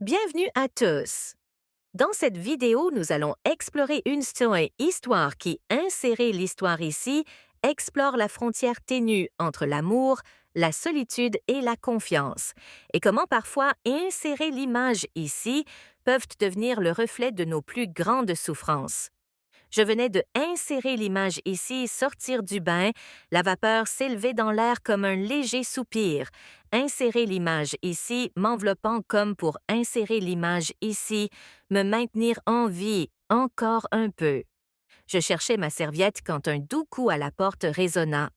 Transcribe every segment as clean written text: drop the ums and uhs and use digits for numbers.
Bienvenue à tous. Dans cette vidéo, nous allons explorer une histoire qui, insérée l'histoire ici, explore la frontière ténue entre l'amour, la solitude et la confiance, et comment parfois insérer l'image ici peuvent devenir le reflet de nos plus grandes souffrances. Je venais de insérer l'image ici, sortir du bain, la vapeur s'élevait dans l'air comme un léger soupir. Insérer l'image ici, m'enveloppant comme pour insérer l'image ici, me maintenir en vie, encore un peu. Je cherchais ma serviette quand un doux coup à la porte résonna.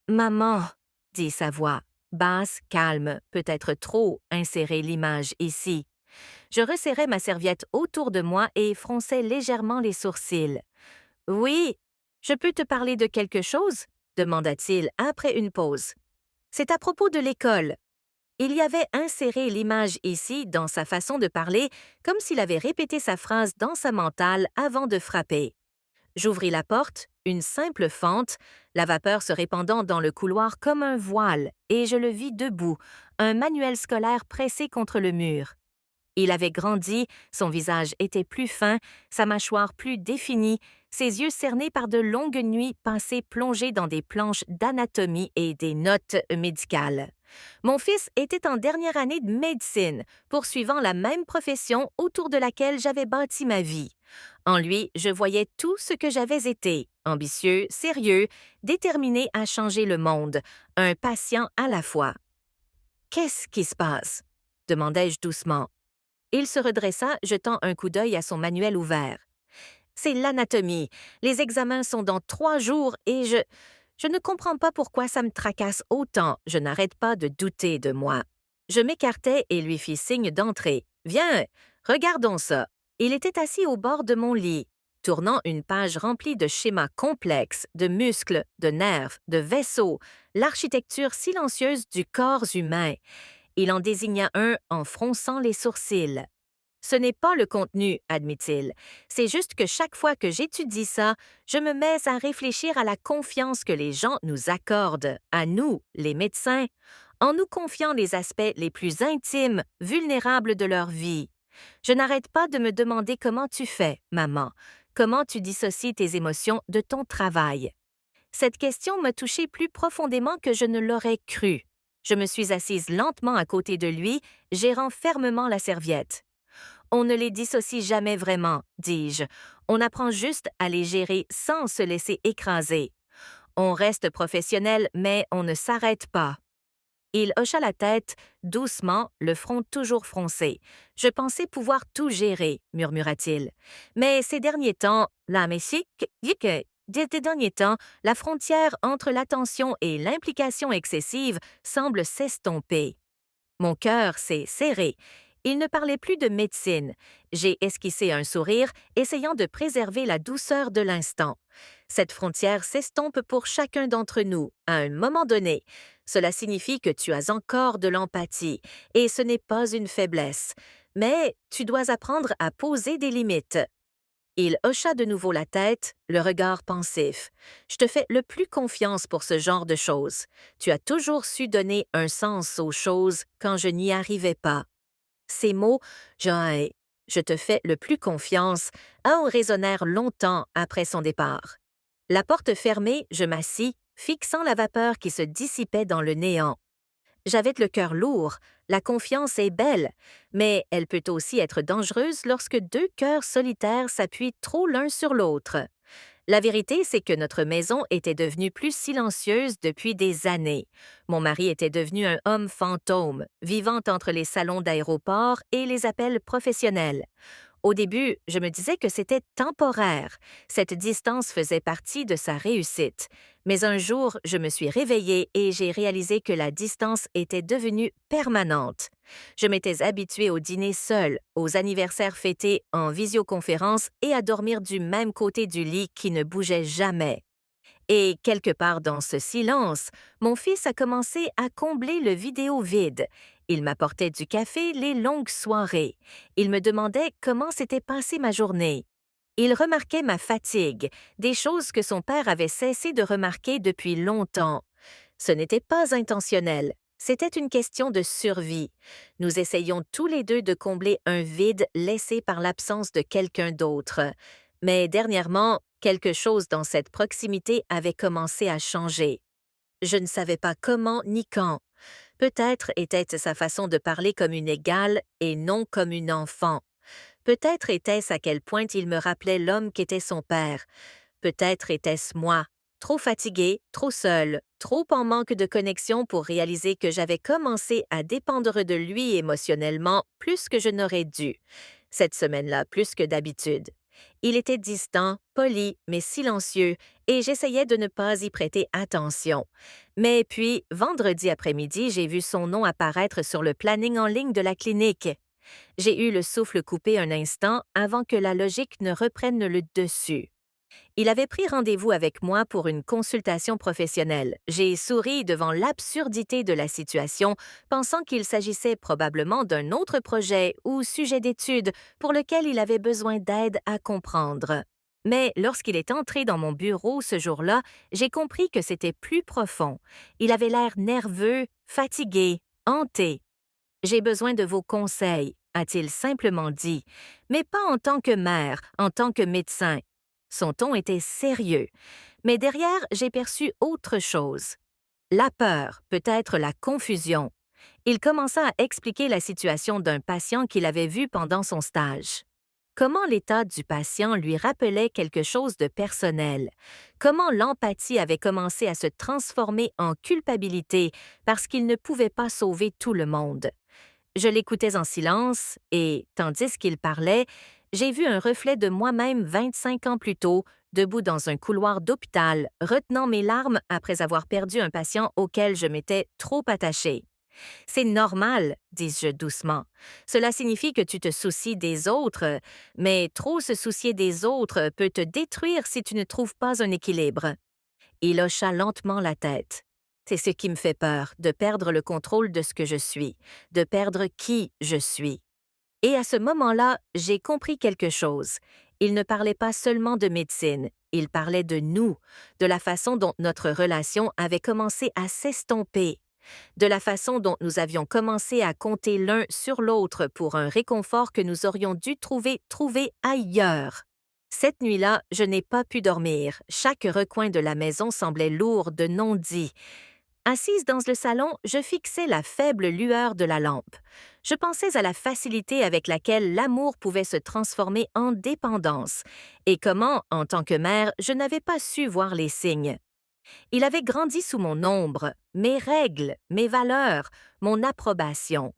Maman, dit sa voix, basse, calme, peut-être trop insérer l'image ici. Je resserrais ma serviette autour de moi et fronçais légèrement les sourcils. Oui, je peux te parler de quelque chose? Demanda-t-il après une pause. C'est à propos de l'école. Il y avait inséré l'image ici dans sa façon de parler, comme s'il avait répété sa phrase dans sa mentale avant de frapper. J'ouvris la porte, une simple fente, la vapeur se répandant dans le couloir comme un voile, et je le vis debout, un manuel scolaire pressé contre le mur. Il avait grandi, son visage était plus fin, sa mâchoire plus définie, ses yeux cernés par de longues nuits passées plongées dans des planches d'anatomie et des notes médicales. Mon fils était en dernière année de médecine, poursuivant la même profession autour de laquelle j'avais bâti ma vie. En lui, je voyais tout ce que j'avais été, ambitieux, sérieux, déterminé à changer le monde, un patient à la fois. Qu'est-ce qui se passe? Demandai-je doucement. Il se redressa, jetant un coup d'œil à son manuel ouvert. C'est l'anatomie. Les examens sont dans 3 jours et je ne comprends pas pourquoi ça me tracasse autant. Je n'arrête pas de douter de moi. Je m'écartai et lui fis signe d'entrer. Viens, regardons ça. Il était assis au bord de mon lit, tournant une page remplie de schémas complexes, de muscles, de nerfs, de vaisseaux, l'architecture silencieuse du corps humain. Il en désigna un en fronçant les sourcils. Ce n'est pas le contenu, admit-il. C'est juste que chaque fois que j'étudie ça, je me mets à réfléchir à la confiance que les gens nous accordent, à nous, les médecins, en nous confiant les aspects les plus intimes, vulnérables de leur vie. Je n'arrête pas de me demander comment tu fais, maman, comment tu dissocies tes émotions de ton travail. Cette question m'a touchée plus profondément que je ne l'aurais cru. Je me suis assise lentement à côté de lui, gérant fermement la serviette. On ne les dissocie jamais vraiment, dis-je. On apprend juste à les gérer sans se laisser écraser. On reste professionnel, mais on ne s'arrête pas. Il hocha la tête, doucement, le front toujours froncé. Je pensais pouvoir tout gérer, murmura-t-il. Mais ces derniers temps, des derniers temps, la frontière entre l'attention et l'implication excessive semble s'estomper. Mon cœur s'est serré. Il ne parlait plus de médecine. J'ai esquissé un sourire, essayant de préserver la douceur de l'instant. Cette frontière s'estompe pour chacun d'entre nous, à un moment donné. Cela signifie que tu as encore de l'empathie, et ce n'est pas une faiblesse. Mais tu dois apprendre à poser des limites. Il hocha de nouveau la tête, le regard pensif. Je te fais le plus confiance pour ce genre de choses. Tu as toujours su donner un sens aux choses quand je n'y arrivais pas. Ces mots, je te fais le plus confiance, en résonnèrent longtemps après son départ. La porte fermée, je m'assis, fixant la vapeur qui se dissipait dans le néant. J'avais le cœur lourd. La confiance est belle, mais elle peut aussi être dangereuse lorsque deux cœurs solitaires s'appuient trop l'un sur l'autre. La vérité, c'est que notre maison était devenue plus silencieuse depuis des années. Mon mari était devenu un homme fantôme, vivant entre les salons d'aéroport et les appels professionnels. Au début, je me disais que c'était temporaire. Cette distance faisait partie de sa réussite. Mais un jour, je me suis réveillée et j'ai réalisé que la distance était devenue permanente. Je m'étais habituée au dîner seul, aux anniversaires fêtés en visioconférence et à dormir du même côté du lit qui ne bougeait jamais. Et quelque part dans ce silence, mon fils a commencé à combler le vidéo vide. Il m'apportait du café les longues soirées. Il me demandait comment s'était passée ma journée. Il remarquait ma fatigue, des choses que son père avait cessé de remarquer depuis longtemps. Ce n'était pas intentionnel. C'était une question de survie. Nous essayions tous les deux de combler un vide laissé par l'absence de quelqu'un d'autre. Mais dernièrement, quelque chose dans cette proximité avait commencé à changer. Je ne savais pas comment ni quand. Peut-être était-ce sa façon de parler comme une égale et non comme une enfant. Peut-être était-ce à quel point il me rappelait l'homme qu'était son père. Peut-être était-ce moi, trop fatiguée, trop seule, trop en manque de connexion pour réaliser que j'avais commencé à dépendre de lui émotionnellement plus que je n'aurais dû. Cette semaine-là, plus que d'habitude. Il était distant, poli, mais silencieux, et j'essayais de ne pas y prêter attention. Mais puis, vendredi après-midi, j'ai vu son nom apparaître sur le planning en ligne de la clinique. J'ai eu le souffle coupé un instant avant que la logique ne reprenne le dessus. Il avait pris rendez-vous avec moi pour une consultation professionnelle. J'ai souri devant l'absurdité de la situation, pensant qu'il s'agissait probablement d'un autre projet ou sujet d'étude pour lequel il avait besoin d'aide à comprendre. Mais lorsqu'il est entré dans mon bureau ce jour-là, j'ai compris que c'était plus profond. Il avait l'air nerveux, fatigué, hanté. J'ai besoin de vos conseils, a-t-il simplement dit, mais pas en tant que mère, en tant que médecin. Son ton était sérieux, mais derrière, j'ai perçu autre chose. La peur, peut-être la confusion. Il commença à expliquer la situation d'un patient qu'il avait vu pendant son stage. Comment l'état du patient lui rappelait quelque chose de personnel. Comment l'empathie avait commencé à se transformer en culpabilité parce qu'il ne pouvait pas sauver tout le monde. Je l'écoutais en silence et, tandis qu'il parlait, j'ai vu un reflet de moi-même 25 ans plus tôt, debout dans un couloir d'hôpital, retenant mes larmes après avoir perdu un patient auquel je m'étais trop attachée. C'est normal, dis-je doucement. Cela signifie que tu te soucies des autres, mais trop se soucier des autres peut te détruire si tu ne trouves pas un équilibre. Il hocha lentement la tête. C'est ce qui me fait peur, de perdre le contrôle de ce que je suis, de perdre qui je suis. Et à ce moment-là, j'ai compris quelque chose. Il ne parlait pas seulement de médecine, il parlait de nous, de la façon dont notre relation avait commencé à s'estomper, de la façon dont nous avions commencé à compter l'un sur l'autre pour un réconfort que nous aurions dû trouver ailleurs. Cette nuit-là, je n'ai pas pu dormir. Chaque recoin de la maison semblait lourd de non-dits. Assise dans le salon, je fixais la faible lueur de la lampe. Je pensais à la facilité avec laquelle l'amour pouvait se transformer en dépendance, et comment, en tant que mère, je n'avais pas su voir les signes. Il avait grandi sous mon ombre, mes règles, mes valeurs, mon approbation.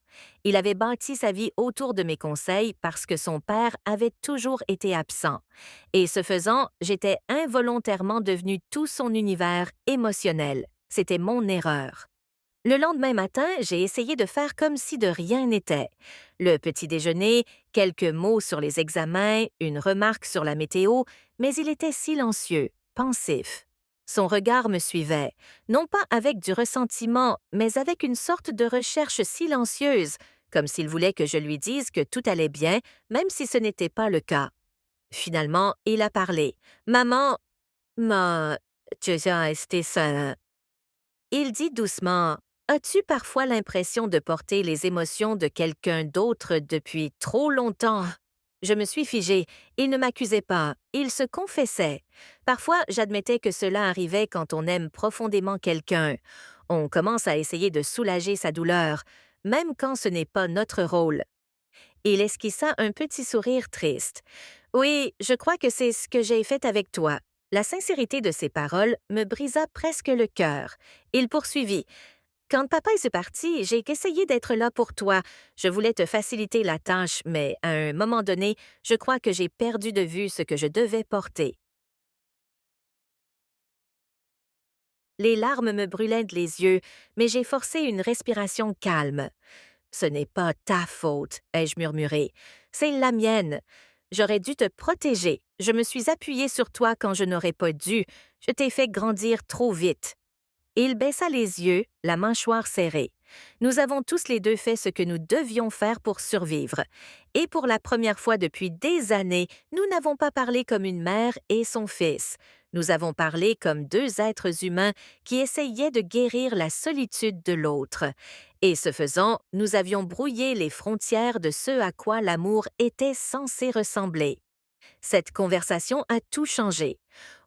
Il avait bâti sa vie autour de mes conseils parce que son père avait toujours été absent. Et ce faisant, j'étais involontairement devenue tout son univers émotionnel. C'était mon erreur. Le lendemain matin, j'ai essayé de faire comme si de rien n'était. Le petit déjeuner, quelques mots sur les examens, une remarque sur la météo, mais il était silencieux, pensif. Son regard me suivait, non pas avec du ressentiment, mais avec une sorte de recherche silencieuse, comme s'il voulait que je lui dise que tout allait bien, même si ce n'était pas le cas. Finalement, il a parlé. Maman, tu as resté seule. Il dit doucement: As-tu parfois l'impression de porter les émotions de quelqu'un d'autre depuis trop longtemps? Je me suis figée. Il ne m'accusait pas, il se confessait. Parfois, j'admettais que cela arrivait quand on aime profondément quelqu'un. On commence à essayer de soulager sa douleur, même quand ce n'est pas notre rôle. Il esquissa un petit sourire triste. Oui, je crois que c'est ce que j'ai fait avec toi. La sincérité de ses paroles me brisa presque le cœur. Il poursuivit. Quand papa est parti, j'ai essayé d'être là pour toi. Je voulais te faciliter la tâche, mais à un moment donné, je crois que j'ai perdu de vue ce que je devais porter. Les larmes me brûlaient les yeux, mais j'ai forcé une respiration calme. Ce n'est pas ta faute, ai-je murmuré. C'est la mienne. J'aurais dû te protéger. Je me suis appuyée sur toi quand je n'aurais pas dû. Je t'ai fait grandir trop vite. Il baissa les yeux, la mâchoire serrée. Nous avons tous les deux fait ce que nous devions faire pour survivre. Et pour la première fois depuis des années, nous n'avons pas parlé comme une mère et son fils. Nous avons parlé comme deux êtres humains qui essayaient de guérir la solitude de l'autre. Et ce faisant, nous avions brouillé les frontières de ce à quoi l'amour était censé ressembler. Cette conversation a tout changé.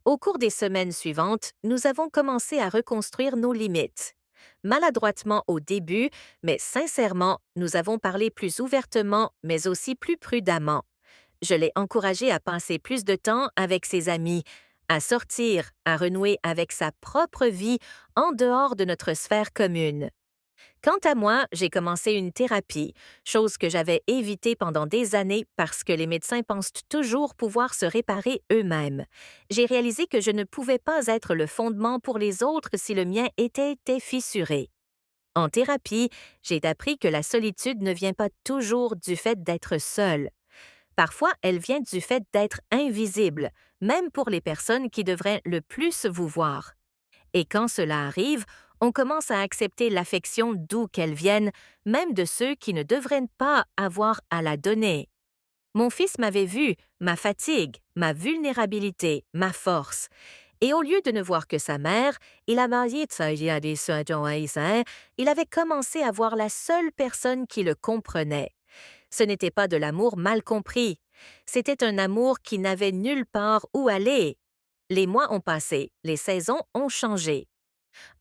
Au cours des semaines suivantes, nous avons commencé à reconstruire nos limites. Maladroitement au début, mais sincèrement, nous avons parlé plus ouvertement, mais aussi plus prudemment. Je l'ai encouragé à passer plus de temps avec ses amis, à sortir, à renouer avec sa propre vie en dehors de notre sphère commune. Quant à moi, j'ai commencé une thérapie, chose que j'avais évitée pendant des années parce que les médecins pensent toujours pouvoir se réparer eux-mêmes. J'ai réalisé que je ne pouvais pas être le fondement pour les autres si le mien était fissuré. En thérapie, j'ai appris que la solitude ne vient pas toujours du fait d'être seul. Parfois, elle vient du fait d'être invisible, même pour les personnes qui devraient le plus vous voir. Et quand cela arrive, on commence à accepter l'affection d'où qu'elle vienne, même de ceux qui ne devraient pas avoir à la donner. Mon fils m'avait vu, ma fatigue, ma vulnérabilité, ma force. Et au lieu de ne voir que sa mère, il avait commencé à voir la seule personne qui le comprenait. Ce n'était pas de l'amour mal compris. C'était un amour qui n'avait nulle part où aller. Les mois ont passé, les saisons ont changé.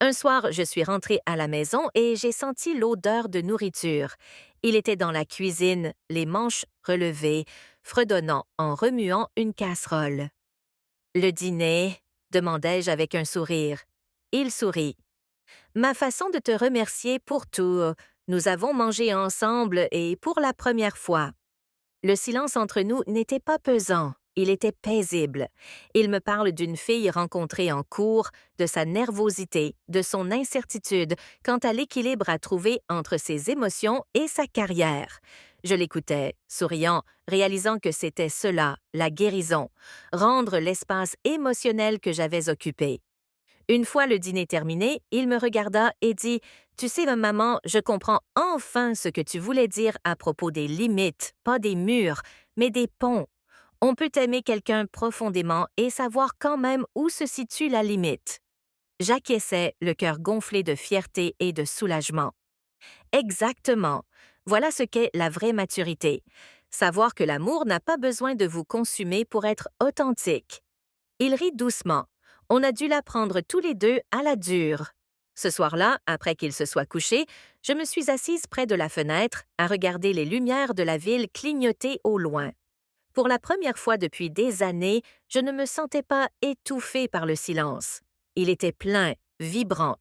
Un soir, je suis rentrée à la maison et j'ai senti l'odeur de nourriture. Il était dans la cuisine, les manches relevées, fredonnant en remuant une casserole. Le dîner? Demandai-je avec un sourire. Il sourit. Ma façon de te remercier pour tout. Nous avons mangé ensemble et pour la première fois. Le silence entre nous n'était pas pesant, il était paisible. Il me parle d'une fille rencontrée en cours, de sa nervosité, de son incertitude quant à l'équilibre à trouver entre ses émotions et sa carrière. Je l'écoutais, souriant, réalisant que c'était cela, la guérison, rendre l'espace émotionnel que j'avais occupé. Une fois le dîner terminé, il me regarda et dit « Tu sais, ma maman, je comprends enfin ce que tu voulais dire à propos des limites, pas des murs, mais des ponts. On peut aimer quelqu'un profondément et savoir quand même où se situe la limite. » J'acquiesçais, le cœur gonflé de fierté et de soulagement. Exactement. Voilà ce qu'est la vraie maturité. Savoir que l'amour n'a pas besoin de vous consumer pour être authentique. Il rit doucement. On a dû l'apprendre tous les deux à la dure. Ce soir-là, après qu'il se soit couché, je me suis assise près de la fenêtre à regarder les lumières de la ville clignoter au loin. Pour la première fois depuis des années, je ne me sentais pas étouffée par le silence. Il était plein, vibrant.